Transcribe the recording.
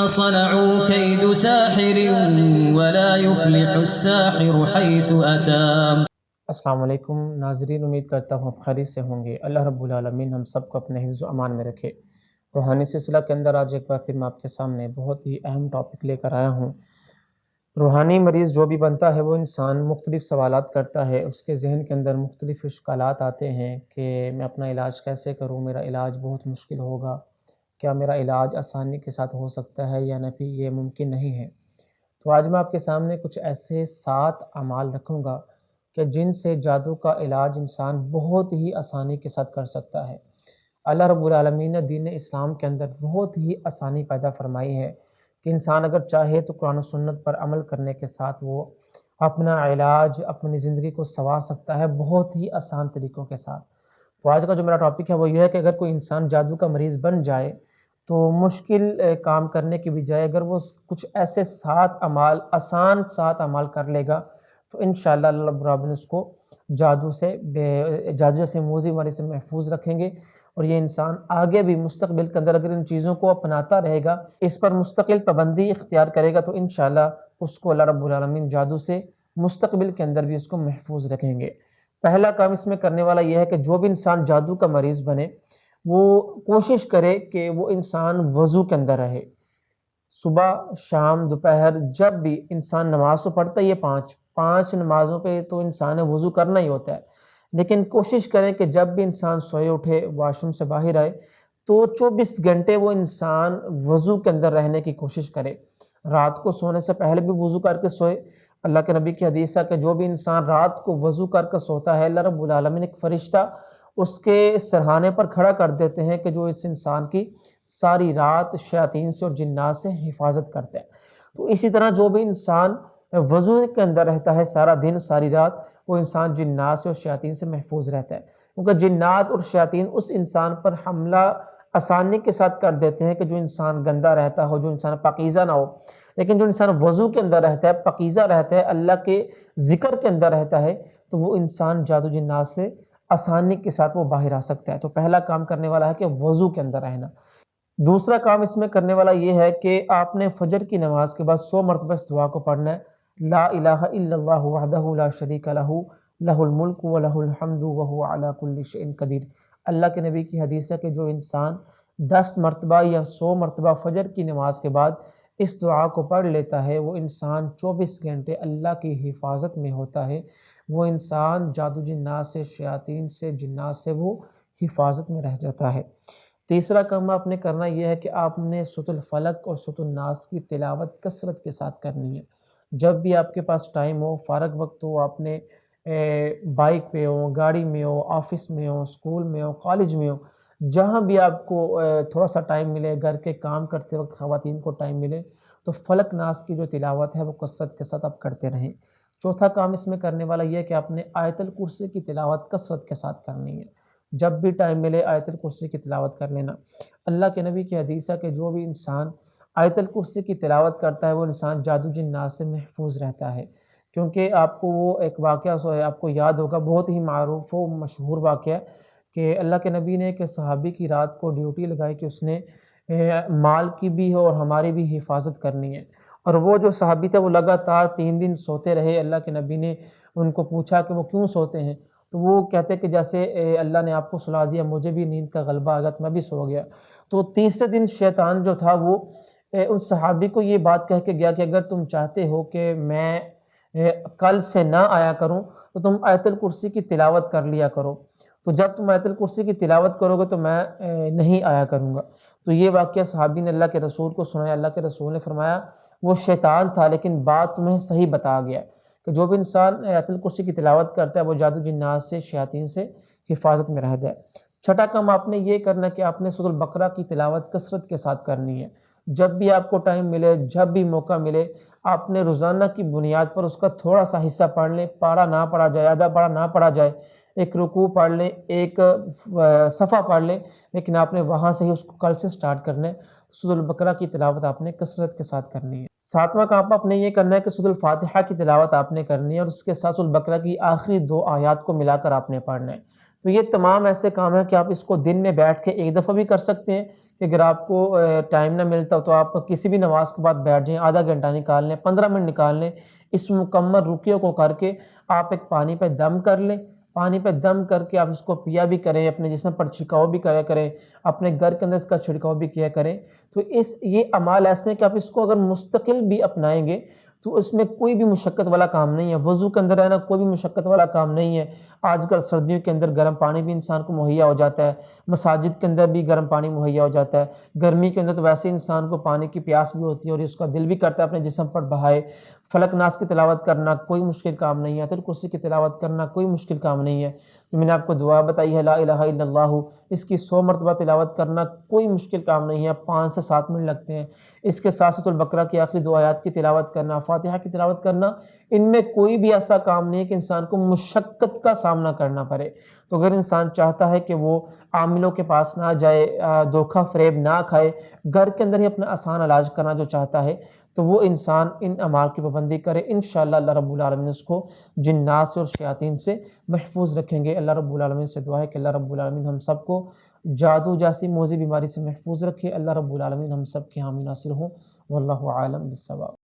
صنعوا كيد ساحر ولا يفلح الساحر حيث أتى۔ السلام علیکم ناظرین، امید کرتا ہوں آپ خیریت سے ہوں گے۔ اللہ رب العالمین ہم سب کو اپنے حفظ و امان میں رکھے۔ روحانی سلسلہ کے اندر آج ایک بار پھر میں آپ کے سامنے بہت ہی اہم ٹاپک لے کر آیا ہوں۔ روحانی مریض جو بھی بنتا ہے وہ انسان مختلف سوالات کرتا ہے، اس کے ذہن کے اندر مختلف اشکالات آتے ہیں کہ میں اپنا علاج کیسے کروں، میرا علاج بہت مشکل ہوگا، کیا میرا علاج آسانی کے ساتھ ہو سکتا ہے یا نہیں، یہ ممکن نہیں ہے۔ تو آج میں آپ کے سامنے کچھ ایسے 7 اعمال رکھوں گا کہ جن سے جادو کا علاج انسان بہت ہی آسانی کے ساتھ کر سکتا ہے۔ اللہ رب العالمین نے دین اسلام کے اندر بہت ہی آسانی پیدا فرمائی ہے کہ انسان اگر چاہے تو قرآن و سنت پر عمل کرنے کے ساتھ وہ اپنا علاج اپنی زندگی کو سنوار سکتا ہے بہت ہی آسان طریقوں کے ساتھ۔ تو آج کا جو میرا ٹاپک ہے وہ یہ ہے کہ اگر کوئی انسان جادو کا مریض بن جائے تو مشکل کام کرنے کی بجائے اگر وہ کچھ ایسے 7 اعمال آسان 7 اعمال کر لے گا تو انشاءاللہ اللہ رب العالمین اس کو جادو سے موذی بیماری سے محفوظ رکھیں گے، اور یہ انسان آگے بھی مستقبل کے اندر اگر ان چیزوں کو اپناتا رہے گا، اس پر مستقل پابندی اختیار کرے گا تو انشاءاللہ اس کو اللہ رب العالمین جادو سے مستقبل کے اندر بھی اس کو محفوظ رکھیں گے۔ پہلا کام اس میں کرنے والا یہ ہے کہ جو بھی انسان جادو کا مریض بنے وہ کوشش کرے کہ وہ انسان وضو کے اندر رہے۔ صبح شام دوپہر جب بھی انسان نماز تو پڑھتا ہے، یہ 5 نمازوں پہ تو انسان نے وضو کرنا ہی ہوتا ہے، لیکن کوشش کریں کہ جب بھی انسان سوئے اٹھے واش روم سے باہر آئے تو 24 گھنٹے وہ انسان وضو کے اندر رہنے کی کوشش کرے۔ رات کو سونے سے پہلے بھی وضو کر کے سوئے۔ اللہ کے نبی کی حدیث ہے کہ جو بھی انسان رات کو وضو کر کے سوتا ہے اللہ رب العالمین ایک فرشتہ اس کے سرہانے پر کھڑا کر دیتے ہیں کہ جو اس انسان کی ساری رات شیاطین سے اور جنات سے حفاظت کرتے ہیں۔ تو اسی طرح جو بھی انسان وضو کے اندر رہتا ہے سارا دن ساری رات، وہ انسان جنات سے اور شیاطین سے محفوظ رہتا ہے، کیونکہ جنات اور شیاطین اس انسان پر حملہ آسانی کے ساتھ کر دیتے ہیں کہ جو انسان گندا رہتا ہو، جو انسان پاکیزہ نہ ہو۔ لیکن جو انسان وضو کے اندر رہتا ہے، پاکیزہ رہتا ہے، اللہ کے ذکر کے اندر رہتا ہے، تو وہ انسان جادو جنات سے آسانی کے ساتھ وہ باہر آ سکتا ہے۔ تو پہلا کام کرنے والا ہے کہ وضو کے اندر رہنا۔ دوسرا کام اس میں کرنے والا یہ ہے کہ آپ نے فجر کی نماز کے بعد 100 مرتبہ اس دعا کو پڑھنا ہے، لا الہ الا اللہ وحدہ لا شریک لہ لہ الملک ولہ الحمد وہو علی کل شیء قدیر۔ اللہ کے نبی کی حدیث ہے کہ جو انسان 10 مرتبہ یا 100 مرتبہ فجر کی نماز کے بعد اس دعا کو پڑھ لیتا ہے وہ انسان 24 گھنٹے اللہ کی حفاظت میں ہوتا ہے، وہ انسان جادو جنات سے، شیاطین سے، جنات سے وہ حفاظت میں رہ جاتا ہے۔ تیسرا کام آپ نے کرنا یہ ہے کہ آپ نے سورۃ الفلق اور سورۃ الناس کی تلاوت کثرت کے ساتھ کرنی ہے۔ جب بھی آپ کے پاس ٹائم ہو، فارغ وقت ہو، آپ نے بائک پہ ہو، گاڑی میں ہو، آفس میں ہو، اسکول میں ہو، کالج میں ہو، جہاں بھی آپ کو تھوڑا سا ٹائم ملے، گھر کے کام کرتے وقت خواتین کو ٹائم ملے تو فلق ناس کی جو تلاوت ہے وہ کثرت کے ساتھ آپ کرتے رہیں۔ چوتھا کام اس میں کرنے والا یہ ہے کہ آپ نے آیت الکرسی کی تلاوت کثرت کے ساتھ کرنی ہے۔ جب بھی ٹائم ملے آیت الکرسی کی تلاوت کر لینا۔ اللہ کے نبی کی حدیث ہے کہ جو بھی انسان آیت الکرسی کی تلاوت کرتا ہے وہ انسان جادو جنات سے محفوظ رہتا ہے، کیونکہ آپ کو وہ ایک واقعہ آپ کو یاد ہوگا، بہت ہی معروف و مشہور واقعہ کہ اللہ کے نبی نے ایک صحابی کی رات کو ڈیوٹی لگائی کہ اس نے مال کی بھی اور ہماری بھی حفاظت کرنی ہے، اور وہ جو صحابی تھے وہ لگاتار 3 دن سوتے رہے۔ اللہ کے نبی نے ان کو پوچھا کہ وہ کیوں سوتے ہیں، تو وہ کہتے کہ جیسے اللہ نے آپ کو سلا دیا، مجھے بھی نیند کا غلبہ آ گیا تو میں بھی سو گیا۔ تو تیسرے دن شیطان جو تھا وہ ان صحابی کو یہ بات کہہ کے گیا کہ اگر تم چاہتے ہو کہ میں کل سے نہ آیا کروں تو تم آیت الکرسی کی تلاوت کر لیا کرو، تو جب تم آیت الکرسی کی تلاوت کرو گے تو میں نہیں آیا کروں گا۔ تو یہ واقعہ صحابی نے اللہ کے رسول کو سنایا۔ اللہ کے رسول نے فرمایا وہ شیطان تھا لیکن بات تمہیں صحیح بتا گیا کہ جو بھی انسان آیت الکرسی کی تلاوت کرتا ہے وہ جادو جنات سے، شیاطین سے حفاظت میں رہتا ہے۔ چھٹا کام آپ نے یہ کرنا کہ آپ نے سورۃ البقرہ کی تلاوت کثرت کے ساتھ کرنی ہے۔ جب بھی آپ کو ٹائم ملے، جب بھی موقع ملے، آپ نے روزانہ کی بنیاد پر اس کا تھوڑا سا حصہ پڑھ لیں، پارہ نہ پڑھا جائے، آدھا پارہ نہ پڑھا جائے، ایک رکوع پڑھ لیں، ایک صفحہ پڑھ لیں، لیکن آپ نے وہاں سے ہی اس کو کل سے سٹارٹ کرنا ہے۔ سورۃ البقرہ کی تلاوت آپ نے کثرت کے ساتھ کرنی ہے۔ 7واں کام آپ نے یہ کرنا ہے کہ سورۃ الفاتحہ کی تلاوت آپ نے کرنی ہے، اور اس کے ساتھ سورۃ البقرہ کی آخری 2 آیات کو ملا کر آپ نے پڑھنا ہے۔ تو یہ تمام ایسے کام ہیں کہ آپ اس کو دن میں بیٹھ کے ایک دفعہ بھی کر سکتے ہیں، کہ اگر آپ کو ٹائم نہ ملتا تو آپ کسی بھی نماز کے بعد بیٹھ جائیں، آدھا گھنٹہ نکال لیں، 15 منٹ نکال لیں، اس مکمل رکوع کو کر کے آپ ایک پانی پہ دم کر لیں، پانی پہ دم کر کے آپ اس کو پیا بھی کریں، اپنے جسم پر چھڑکاؤ بھی کرا کریں، اپنے گھر کے اندر اس کا چھڑکاؤ بھی کیا کریں۔ تو یہ اعمال ایسے ہیں کہ آپ اس کو اگر مستقل بھی اپنائیں گے تو اس میں کوئی بھی مشقت والا کام نہیں ہے، وضو کے اندر رہنا کوئی بھی مشقت والا کام نہیں ہے۔ آج کل سردیوں کے اندر گرم پانی بھی انسان کو مہیا ہو جاتا ہے، مساجد کے اندر بھی گرم پانی مہیا ہو جاتا ہے، گرمی کے اندر تو ویسے انسان کو پانی کی پیاس بھی ہوتی ہے اور اس کا دل بھی کرتا ہے اپنے جسم پر بہائے۔ فلک ناس کی تلاوت کرنا کوئی مشکل کام نہیں ہے، آیت الکرسی کی تلاوت کرنا کوئی مشکل کام نہیں ہے، جو میں نے آپ کو دعا بتائی ہے لا الہ الا اللہ، اس کی 100 مرتبہ تلاوت کرنا کوئی مشکل کام نہیں ہے، 5 سے 7 منٹ لگتے ہیں۔ اس کے ساتھ سورۃ البقرہ کی آخری 2 آیات کی تلاوت کرنا، فاتحہ کی تلاوت کرنا، ان میں کوئی بھی ایسا کام نہیں ہے کہ انسان کو مشقت کا سامنا کرنا پڑے۔ تو اگر انسان چاہتا ہے کہ وہ عاملوں کے پاس نہ جائے، دھوکہ فریب نہ کھائے، گھر کے اندر ہی اپنا آسان علاج کرنا جو چاہتا ہے، تو وہ انسان ان اعمال کی پابندی کرے، انشاءاللہ اللہ رب العالمین اس کو جنات سے اور شیاطین سے محفوظ رکھیں گے۔ اللہ رب العالمین سے دعا ہے کہ اللہ رب العالمین ہم سب کو جادو جیسی موذی بیماری سے محفوظ رکھے۔ اللہ رب العالمین ہم سب کے حامی ناصر ہوں۔ واللہ عالم بالصواب۔